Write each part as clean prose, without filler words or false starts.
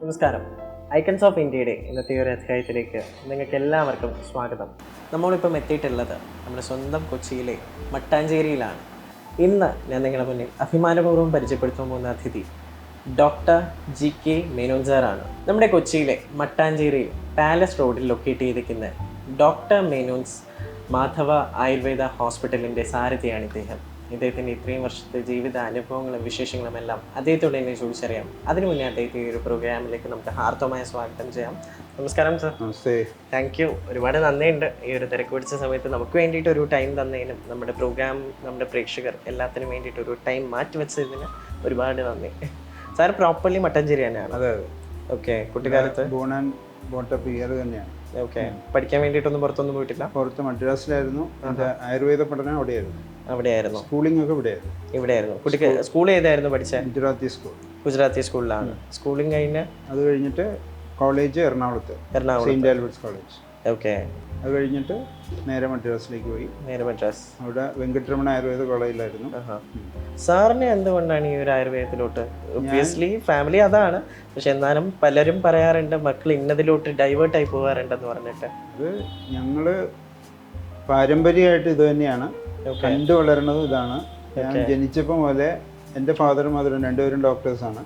നമസ്കാരം. Icons of ഇന്ത്യയുടെ ഇന്നത്തെ ഒരു അധ്യായത്തിലേക്ക് നിങ്ങൾക്ക് എല്ലാവർക്കും സ്വാഗതം. നമ്മളിപ്പം എത്തിയിട്ടുള്ളത് നമ്മുടെ സ്വന്തം കൊച്ചിയിലെ മട്ടാഞ്ചേരിയിലാണ്. ഇന്ന് ഞാൻ നിങ്ങളുടെ മുന്നിൽ അഭിമാനപൂർവ്വം പരിചയപ്പെടുത്താൻ പോകുന്ന അതിഥി ഡോക്ടർ GK മേനോൻ സാറാണ്. നമ്മുടെ കൊച്ചിയിലെ മട്ടാഞ്ചേരിയിൽ പാലസ് റോഡിൽ ലൊക്കേറ്റ് ചെയ്തിരിക്കുന്ന ഡോക്ടർ മേനോൻസ് മാധവ ആയുർവേദ ഹോസ്പിറ്റലിൻ്റെ സാരഥിയാണ് ഇദ്ദേഹം. ഇദ്ദേഹത്തിൻ്റെ ഇത്രയും വർഷത്തെ ജീവിത അനുഭവങ്ങളും വിശേഷങ്ങളും എല്ലാം അദ്ദേഹത്തോട് തന്നെ ചോദിച്ചറിയാം. അതിനു മുന്നേ അദ്ദേഹത്തെ ഈ ഒരു പ്രോഗ്രാമിലേക്ക് നമുക്ക് ഹാർദമായ സ്വാഗതം ചെയ്യാം. നമസ്കാരം സർ. നമസ്തേ. Thank you. ഒരുപാട് നന്ദിയുണ്ട് ഈ ഒരു തിരക്ക് പിടിച്ച സമയത്ത് നമുക്ക് വേണ്ടിയിട്ട് ഒരു ടൈം തന്നതിനും നമ്മുടെ പ്രോഗ്രാം നമ്മുടെ പ്രേക്ഷകർ എല്ലാത്തിനും വേണ്ടിയിട്ട് ഒരു ടൈം മാറ്റിവെച്ചതിന് ഒരുപാട് നന്ദി. സാർ പ്രോപ്പർലി മട്ടാഞ്ചേരി തന്നെയാണ്? അതെ. ഓക്കെ. കുട്ടിക്കാലത്ത് ബോൺ ആൻഡ് ബോട്ടപ്പ് ഇയർ തന്നെയാണ്. ഓക്കെ. പഠിക്കാൻ വേണ്ടിയിട്ടൊന്നും പുറത്തൊന്നും പോയിട്ടില്ല? പുറത്ത് മദ്രാസിലായിരുന്നു. എൻ്റെ ആയുർവേദ പഠനം അവിടെയായിരുന്നു. അവിടെയായിരുന്നു. സ്കൂളിംഗ് ഒക്കെ ഇവിടെയായിരുന്നു. ഇവിടെയായിരുന്നു. കുട്ടിക്ക് സ്കൂൾ ഏതായിരുന്നു പഠിച്ചത്? ഗുജറാത്തി സ്കൂൾ. ഗുജറാത്തി സ്കൂളിലാണ്. സ്കൂളിംഗ് കഴിഞ്ഞ് അത് കഴിഞ്ഞിട്ട് കോളേജ് എറണാകുളത്ത്, സെയിൻറ്റ് ആൽബർട്ട്സ് കോളേജ്. ഓക്കെ. അത് കഴിഞ്ഞിട്ട് നേരെ മദ്രാസിലേക്ക് പോയി. നേരെ മദ്രാസ്. അവിടെ വെങ്കട്ടരമണ ആയുർവേദ കോളേജിലായിരുന്നു. സാറിന് എന്തുകൊണ്ടാണ് ഈ ഒരു ആയുർവേദത്തിലോട്ട്? ഒബ്വിയസ്ലി ഫാമിലി അതാണ്, പക്ഷെ എന്നാലും പലരും പറയാറുണ്ട് മക്കൾ ഇന്നതിലോട്ട് ഡൈവേർട്ട് ആയി പോകാറുണ്ടെന്ന് പറഞ്ഞിട്ട്. അത് ഞങ്ങൾ പാരമ്പര്യമായിട്ട് ഇത് തന്നെയാണ് കണ്ടു വളരണത്. ഇതാണ് ഞാൻ ജനിച്ചപ്പോൾ മുതലേ എൻ്റെ ഫാദറും മദറും രണ്ടുപേരും ഡോക്ടേഴ്സാണ്.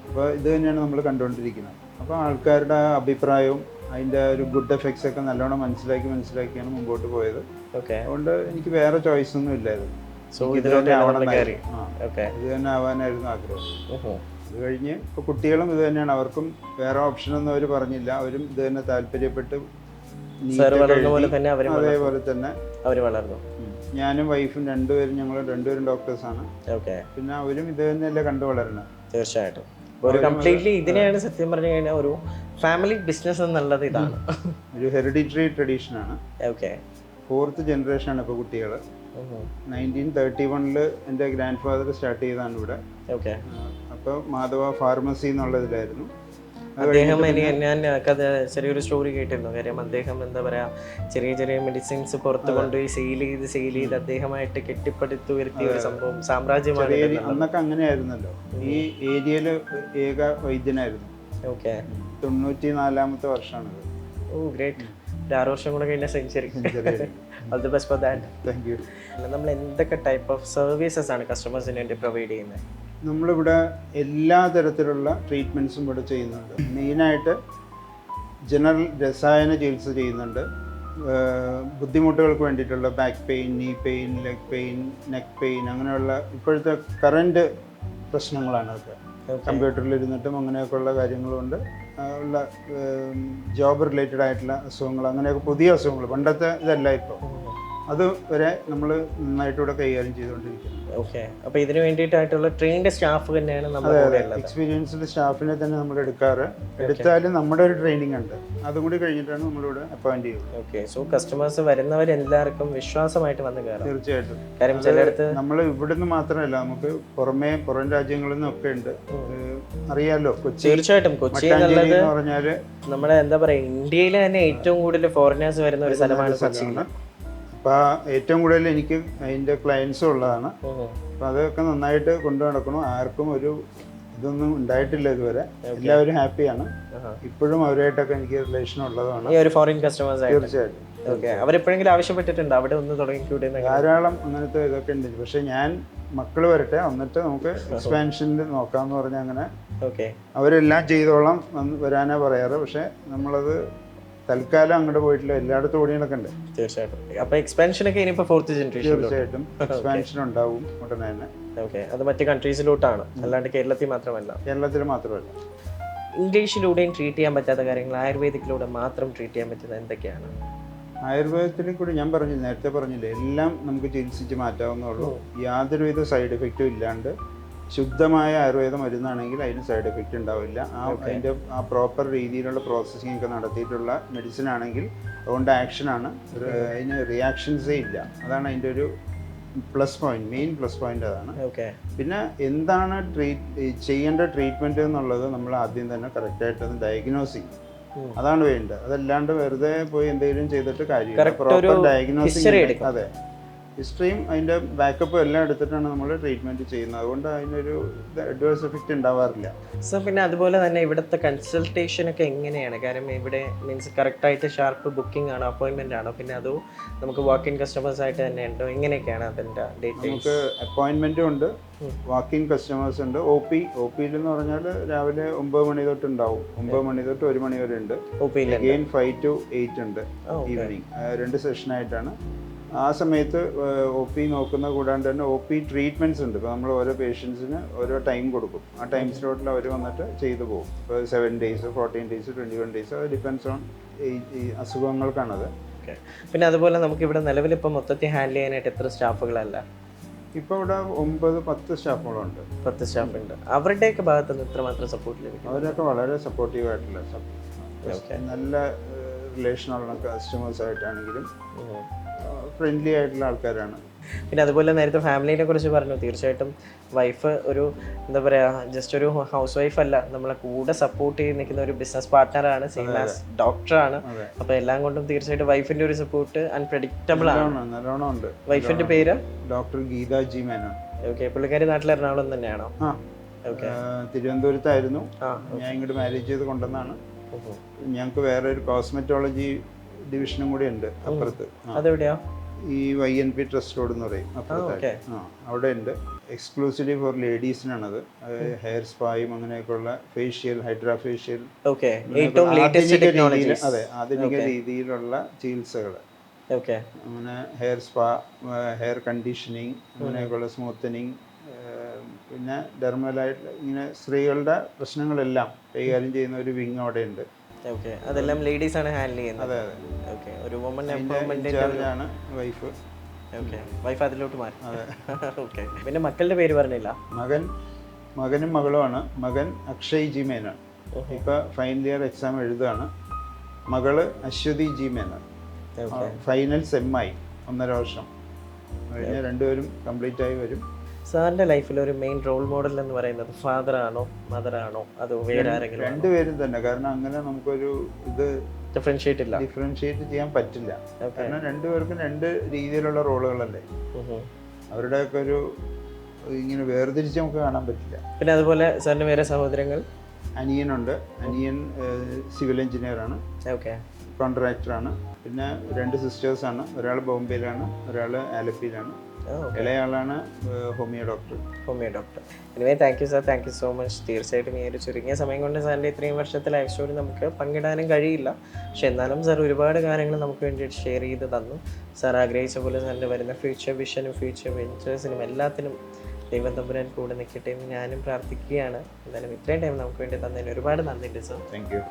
അപ്പോൾ ഇത് തന്നെയാണ് നമ്മൾ കണ്ടുകൊണ്ടിരിക്കുന്നത്. അപ്പോൾ ആൾക്കാരുടെ അഭിപ്രായവും അതിൻ്റെ ഒരു ഗുഡ് എഫക്ട്സ് ഒക്കെ നല്ലോണം മനസ്സിലാക്കിയാണ് മുമ്പോട്ട് പോയത്. അതുകൊണ്ട് എനിക്ക് വേറെ ചോയ്സ് ഒന്നും ഇല്ലായിരുന്നു. ഇത് തന്നെ ആവാനായിരുന്നു ആഗ്രഹം. അത് കഴിഞ്ഞ് ഇപ്പോൾ കുട്ടികളും ഇത് തന്നെയാണ്. അവർക്കും വേറെ ഓപ്ഷനൊന്നും അവർ പറഞ്ഞില്ല. അവരും ഇത് തന്നെ താല്പര്യപ്പെട്ട് അതേപോലെ തന്നെ അവർ വളർന്നു. ഞാനും വൈഫും ഞങ്ങൾ രണ്ടുപേരും ഡോക്ടേഴ്സാണ്. പിന്നെ അവരും ഇത് തന്നെയല്ലേ കണ്ടു വളരണം. തീർച്ചയായിട്ടും ഒരു കംപ്ലീറ്റ്ലി ഇതിനെയാണ് സത്യം പറഞ്ഞു കഴിഞ്ഞാൽ ഒരു ഫാമിലി ബിസിനസ് എന്നുള്ളത്. ഇതാണ് ഒരു ഹെറിഡിറ്ററി ട്രഡീഷനാണ്. ഓക്കെ. 4th ജനറേഷനാണ് ഇപ്പോൾ കുട്ടികൾ. 1931 എൻ്റെ ഗ്രാൻഡ് ഫാദർ സ്റ്റാർട്ട് ചെയ്തതാണ് ഇവിടെ. ഓക്കെ. അപ്പോൾ മാധവ ഫാർമസി എന്നുള്ളതിലായിരുന്നു അദ്ദേഹം. ഞാൻ കഥ ചെറിയൊരു സ്റ്റോറി കേട്ടിരുന്നു. കാര്യം അദ്ദേഹം എന്താ പറയാ ചെറിയ ചെറിയ മെഡിസിൻസ് പുറത്ത് കൊണ്ടുപോയി സെയിൽ ചെയ്ത് അദ്ദേഹമായിട്ട് കെട്ടിപ്പടുത്ത് ഉയർത്തിയ ഒരു സംഭവം സാമ്രാജ്യമാണ്. അന്നൊക്കെ അങ്ങനെയായിരുന്നല്ലോ. ഈ ഏരിയയില് ഏക വൈദ്യനായിരുന്നു. ഓക്കെ. 94ാമത്തെ വർഷമാണിത്. ഓ ഗ്രേറ്റ്. 6 വർഷം കൂടെ കഴിഞ്ഞ century. All the best for that. Thank you. നമ്മൾ എന്തൊക്കെ ടൈപ്പ് ഓഫ് സർവീസസ് ആണ് കസ്റ്റമേഴ്സിന് വേണ്ടി പ്രൊവൈഡ് ചെയ്യുന്നത്? നമ്മളിവിടെ എല്ലാ തരത്തിലുള്ള ട്രീറ്റ്മെൻറ്റ്സും ഇവിടെ ചെയ്യുന്നുണ്ട്. മെയിനായിട്ട് ജനറൽ രസായന ചികിത്സ ചെയ്യുന്നുണ്ട്. ബുദ്ധിമുട്ടുകൾക്ക് വേണ്ടിയിട്ടുള്ള ബാക്ക് പെയിൻ, നീ pain, leg pain, neck pain, അങ്ങനെയുള്ള ഇപ്പോഴത്തെ കറൻറ്റ് പ്രശ്നങ്ങളാണ് അതൊക്കെ. കമ്പ്യൂട്ടറിൽ ഇരുന്നിട്ടും അങ്ങനെയൊക്കെയുള്ള കാര്യങ്ങളുണ്ട്. ഉള്ള ജോബ് റിലേറ്റഡ് ആയിട്ടുള്ള അസുഖങ്ങൾ, അങ്ങനെയൊക്കെ പുതിയ അസുഖങ്ങൾ, പണ്ടത്തെ ഇതല്ല ഇപ്പോൾ. അത് വരെ നമ്മൾ നന്നായിട്ട് ഇവിടെ കൈകാര്യം ചെയ്തുകൊണ്ടിരിക്കുന്നു. ഓക്കെ. അപ്പോൾ ഇതിന് വേണ്ടിയിട്ടായിട്ടുള്ള ട്രെയിൻഡ് സ്റ്റാഫ് തന്നെയാണ് നമ്മൾ. എക്സ്പീരിയൻസ്ഡ് സ്റ്റാഫിനെ തന്നെ നമ്മൾ എടുത്താലും നമ്മുടെ ഒരു ട്രെയിനിങ് ഉണ്ട്. അതും കൂടി കഴിഞ്ഞിട്ടാണ് നമ്മളിവിടെ അപ്പോയിന്റ് ചെയ്യുന്നത്. ഓക്കെ. സോ കസ്റ്റമേഴ്സ് വരുന്നവരെല്ലാവർക്കും വിശ്വാസമായിട്ട് വന്ന് കയറാം. തീർച്ചയായിട്ടും. കാര്യം ചിലയിടത്ത് നമ്മൾ ഇവിടുന്ന് മാത്രമല്ല, നമുക്ക് പുറം രാജ്യങ്ങളിൽ നിന്നൊക്കെ ഉണ്ട്. അറിയാലോ, കൊച്ചി. തീർച്ചയായിട്ടും കൊച്ചി എന്നുള്ളത് പറഞ്ഞാല് നമ്മുടെ എന്താ പറയാ ഇന്ത്യയിൽ തന്നെ ഏറ്റവും കൂടുതൽ ഫോറിനേഴ്സ് വരുന്ന ഒരു സ്ഥലമാണ് കൊച്ചി. അപ്പോൾ ഏറ്റവും കൂടുതൽ എനിക്ക് അതിൻ്റെ ക്ലയൻസും ഉള്ളതാണ്. അപ്പം അതൊക്കെ നന്നായിട്ട് കൊണ്ടു നടക്കണം. ആർക്കും ഒരു ഇതൊന്നും ഉണ്ടായിട്ടില്ല ഇതുവരെ. എല്ലാവരും ഹാപ്പിയാണ്. ഇപ്പോഴും അവരായിട്ടൊക്കെ എനിക്ക് റിലേഷൻ ഉള്ളതാണ്. ഈ ഒരു ഫോറിൻ കസ്റ്റമേഴ്സ് തീർച്ചയായിട്ടും. ഓക്കെ. അവരെപ്പോഴെങ്കിലും ആവശ്യപ്പെട്ടിട്ടുണ്ട് അവിടെ ഒന്ന് തുടങ്ങിക്കൂടെ? ധാരാളം അങ്ങനത്തെ ഇതൊക്കെ ഉണ്ട്. പക്ഷെ ഞാൻ മക്കൾ വരട്ടെ, എന്നിട്ട് നമുക്ക് എക്സ്പാൻഷനിൽ നോക്കാമെന്ന് പറഞ്ഞാൽ അങ്ങനെ അവരെല്ലാം ചെയ്തോളാം വരാനാ പറയാറ്. പക്ഷെ നമ്മളത് തൽക്കാലം അങ്ങോട്ട് പോയിട്ടില്ല. എല്ലായിടത്തും ഓടി നടക്കണ്ടേ. തീർച്ചയായിട്ടും. അപ്പോൾ എക്സ്പാൻഷനൊക്കെ ഇനിയിപ്പോൾ 4th ജനറേഷൻ. തീർച്ചയായിട്ടും എക്സ്പാൻഷൻ ഉണ്ടാവും ഉടനെ തന്നെ. ഓക്കെ. അത് മറ്റ് കൺട്രീസിലോട്ടാണ്, അല്ലാണ്ട് കേരളത്തിൽ മാത്രമല്ല. കേരളത്തിൽ മാത്രമല്ല. ഇംഗ്ലീഷിലൂടെയും ട്രീറ്റ് ചെയ്യാൻ പറ്റാത്ത കാര്യങ്ങൾ ആയുർവേദിക്കിലൂടെ മാത്രം ട്രീറ്റ് ചെയ്യാൻ പറ്റുന്നത് എന്തൊക്കെയാണ്? ആയുർവേദത്തിലും കൂടി ഞാൻ നേരത്തെ പറഞ്ഞില്ലേ, എല്ലാം നമുക്ക് ചികിത്സിച്ച് മാറ്റാവുന്നുള്ളൂ. യാതൊരുവിധ സൈഡ് എഫക്റ്റും ഇല്ലാണ്ട് ശുദ്ധമായ ആയുർവേദ മരുന്നാണെങ്കിൽ അതിന് സൈഡ് എഫക്റ്റ് ഉണ്ടാവില്ല. അതിൻ്റെ പ്രോപ്പർ രീതിയിലുള്ള പ്രോസസ്സിംഗ് ഒക്കെ നടത്തിയിട്ടുള്ള മെഡിസിൻ ആണെങ്കിൽ അതുകൊണ്ട് ആക്ഷനാണ്, അതിന് റിയാക്ഷൻസേ ഇല്ല. അതാണ് അതിൻ്റെ ഒരു മെയിൻ പ്ലസ് പോയിന്റ് അതാണ്. പിന്നെ എന്താണ് ചെയ്യേണ്ട ട്രീറ്റ്മെൻറ്റ് എന്നുള്ളത് നമ്മൾ ആദ്യം തന്നെ കറക്റ്റായിട്ടൊന്ന് ഡയഗ്നോസ് ചെയ്യും. അതാണ് വേണ്ടത്. അതല്ലാണ്ട് വെറുതെ പോയി എന്തെങ്കിലും ചെയ്തിട്ട് കാര്യമില്ല. Proper diagnosing. അതെ, ഹിസ്റ്ററിയും അതിൻ്റെ ബാക്കപ്പും എല്ലാം എടുത്തിട്ടാണ് നമ്മൾ ട്രീറ്റ്മെൻറ്റ് ചെയ്യുന്നത്. അതുകൊണ്ട് അതിനൊരു അഡ്വേഴ്സ് എഫക്റ്റ് ഉണ്ടാവാറില്ല. സോ പിന്നെ അതുപോലെ തന്നെ ഇവിടുത്തെ കൺസൾട്ടേഷനൊക്കെ എങ്ങനെയാണ്? കാരണം ഇവിടെ മീൻസ് കറക്റ്റായിട്ട് ഷാർപ്പ് ബുക്കിംഗ് ആണോ, അപ്പോയിൻമെൻ്റ് ആണോ, പിന്നെ അതോ നമുക്ക് വാക്ക് ഇൻ കസ്റ്റമേഴ്സ് ആയിട്ട് തന്നെ ഉണ്ടോ, എങ്ങനെയൊക്കെയാണ് അതിൻ്റെ ഡീറ്റെയിൽസ്? നമുക്ക് അപ്പോയിൻമെൻറ്റും ഉണ്ട്, വാക്ക് ഇൻ കസ്റ്റമേഴ്സ് ഉണ്ട്. ഒ പിയിൽ എന്ന് പറഞ്ഞാൽ രാവിലെ 9 മണി തൊട്ട് ഉണ്ടാവും. 9 മണി തൊട്ട് 1 മണി വരെ ഉണ്ട്. അഗെയിൻ 5 to 8 ഉണ്ട് ഈവനിങ്. 2 സെഷനായിട്ടാണ്. ആ സമയത്ത് ഒ പി നോക്കുന്ന കൂടാണ്ട് തന്നെ ഒ പി ട്രീറ്റ്മെൻറ്റ്സ് ഉണ്ട്. ഇപ്പോൾ നമ്മൾ ഓരോ പേഷ്യൻസിന് ഓരോ ടൈം കൊടുക്കും. ആ ടൈം സ്ലോട്ടിൽ അവർ വന്നിട്ട് ചെയ്തു പോകും. ഇപ്പോൾ 7 days, 14 days, 21 days, അത് ഡിപ്പെൻഡ്സ് ഓൺ ഈ അസുഖങ്ങൾക്കാണത്. പിന്നെ അതുപോലെ നമുക്ക് ഇവിടെ നിലവിൽ ഇപ്പോൾ മൊത്തത്തിൽ ഹാൻഡിൽ ചെയ്യാനായിട്ട് എത്ര സ്റ്റാഫുകളല്ല? ഇപ്പോൾ ഇവിടെ 9-10 സ്റ്റാഫുകളുണ്ട്. 10 സ്റ്റാഫ് ഉണ്ട്. അവരുടെയൊക്കെ ഭാഗത്ത് നിന്ന് എത്രമാത്രം സപ്പോർട്ട് ലഭിക്കും? അവരൊക്കെ വളരെ സപ്പോർട്ടീവ് ആയിട്ടുള്ള നല്ല റിലേഷനുള്ള കസ്റ്റമേഴ്സായിട്ടാണെങ്കിലും ഫ്രണ്ട്ലി ആയിട്ടുള്ള ആൾക്കാരാണ്. പിന്നെ അതുപോലെ നേരത്തെ ഫാമിലിനെ കുറിച്ച് പറഞ്ഞു. തീർച്ചയായിട്ടും വൈഫ് ഒരു എന്താ പറയുക, ജസ്റ്റ് ഒരു ഹൗസ് വൈഫ് അല്ല, നമ്മളെ കൂടെ സപ്പോർട്ട് ചെയ്ത് നിൽക്കുന്ന ഒരു ബിസിനസ് പാർട്ട്ണറാണ്, സെയിം ആസ് ഡോക്ടറാണ്. അപ്പോൾ എല്ലാം കൊണ്ടും തീർച്ചയായിട്ടും വൈഫിൻ്റെ ഒരു സപ്പോർട്ട് അൺപ്രഡിക്റ്റബിൾ ആണ്. നല്ലോണം ഉണ്ട്. വൈഫിൻ്റെ പേര് doctor Geetha G Menon. Okay. പുള്ളിക്കാരി നാട്ടിൽ എറണാകുളം തന്നെയാണോ? തിരുവനന്തപുരത്തായിരുന്നു. ഞാൻ ഇങ്ങോട്ട് മാരേജ് ചെയ്ത് കൊണ്ടുവന്നാണ്. ഞങ്ങൾക്ക് വേറെ ഒരു കോസ്മെറ്റോളജി ഡിവിഷനും കൂടി ഉണ്ട് അപ്പുറത്ത്. അതെവിടെയാ? ഈ YNP ട്രസ്റ്റ് റോഡ് എന്ന് പറയും, അപ്പുറത്തായിട്ട്. അവിടെ ഉണ്ട്. എക്സ്ക്ലൂസീവ്ലി ഫോർ ലേഡീസിനാണത്. ഹെയർ സ്പായും അങ്ങനെയൊക്കെയുള്ള ഫേഷ്യൽ, ഹൈഡ്രാ ഫേഷ്യൽ, അതെ, ആധുനിക രീതിയിലുള്ള ചികിത്സകൾ. അങ്ങനെ ഹെയർ സ്പാ, ഹെയർ കണ്ടീഷനിങ്, അങ്ങനെയൊക്കെയുള്ള സ്മൂത്തനിങ്, പിന്നെ ഡെർമലായിട്ട് ഇങ്ങനെ സ്ത്രീകളുടെ പ്രശ്നങ്ങളെല്ലാം കൈകാര്യം ചെയ്യുന്ന ഒരു വിങ് അവിടെ ഉണ്ട്. അതെല്ലാം ലേഡീസ് ആണ് ഹാൻഡിൽ ചെയ്യുന്നത്. അതെ അതെ. ഒരു വുമൺ എംപവർമെന്റ് ആണ് വൈഫ്. വൈഫ് അതിലോട്ട് മാറി. ഓക്കെ. പിന്നെ മക്കളുടെ പേര് പറഞ്ഞില്ല. മകനും മകളുമാണ്. മകൻ അക്ഷയ് ജി മേനോൻ, ഇപ്പൊ ഫൈനൽ ഇയർ എക്സാം എഴുതുകയാണ്. മകള് അശ്വതി ജി മേനോൻ, ഫൈനൽ സെമ്മായി 1.5 വർഷം കഴിഞ്ഞ് രണ്ടുപേരും കംപ്ലീറ്റ് ആയി വരും. സാറിന്റെ ലൈഫിൽ ഒരു മെയിൻ റോൾ മോഡൽ എന്ന് പറയുന്നത് ഫാദർ ആണോ, മദർ ആണോ, അതോ വേറെ ആരെങ്കിലും? രണ്ടുപേരും തന്നെ. കാരണം അങ്ങനെ നമുക്കൊരു ഇത് ഡിഫറൻഷിയേറ്റ് ചെയ്യാൻ പറ്റില്ല. കാരണം രണ്ടുപേർക്കും 2 രീതിയിലുള്ള റോളുകളല്ലേ. അവരുടെയൊക്കെ ഒരു ഇങ്ങനെ വേർതിരിച്ച് നമുക്ക് കാണാൻ പറ്റില്ല. പിന്നെ അതുപോലെ സാറിന് വേറെ സഹോദരങ്ങൾ? അനിയനുണ്ട്. അനിയൻ സിവിൽ എഞ്ചിനീയറാണ്, കോൺട്രാക്ടറാണ്. പിന്നെ 2 സിസ്റ്റേഴ്സാണ്. ഒരാൾ ബോംബെയിലാണ്, ഒരാൾ ആലപ്പിയിലാണ്. ഇളയാളാണ് homeo doctor. Anyway thank you sir, thank you so much. തീർച്ചയായിട്ടും ഈ ഒരു ചുരുങ്ങിയ സമയം കൊണ്ട് സാറിൻ്റെ ഇത്രയും വർഷത്തെ ലൈഫ് സ്റ്റോറി നമുക്ക് പങ്കിടാനും കഴിയില്ല. പക്ഷെ എന്നാലും സാർ ഒരുപാട് കാര്യങ്ങൾ നമുക്ക് വേണ്ടിയിട്ട് ഷെയർ ചെയ്ത് തന്നു. സാർ ആഗ്രഹിച്ച പോലെ സാറിൻ്റെ വരുന്ന ഫ്യൂച്ചർ വിഷനും ഫ്യൂച്ചർ വെഞ്ചേഴ്സിനും എല്ലാത്തിനും ദൈവം തമ്പുരാൻ കൂടെ നിൽക്കട്ടെ എന്ന് ഞാനും പ്രാർത്ഥിക്കുകയാണ്. എന്തായാലും ഇത്രയും ടൈം നമുക്ക് വേണ്ടി തന്നതിന് ഒരുപാട് നന്ദിയുണ്ട് സാർ. Thank U.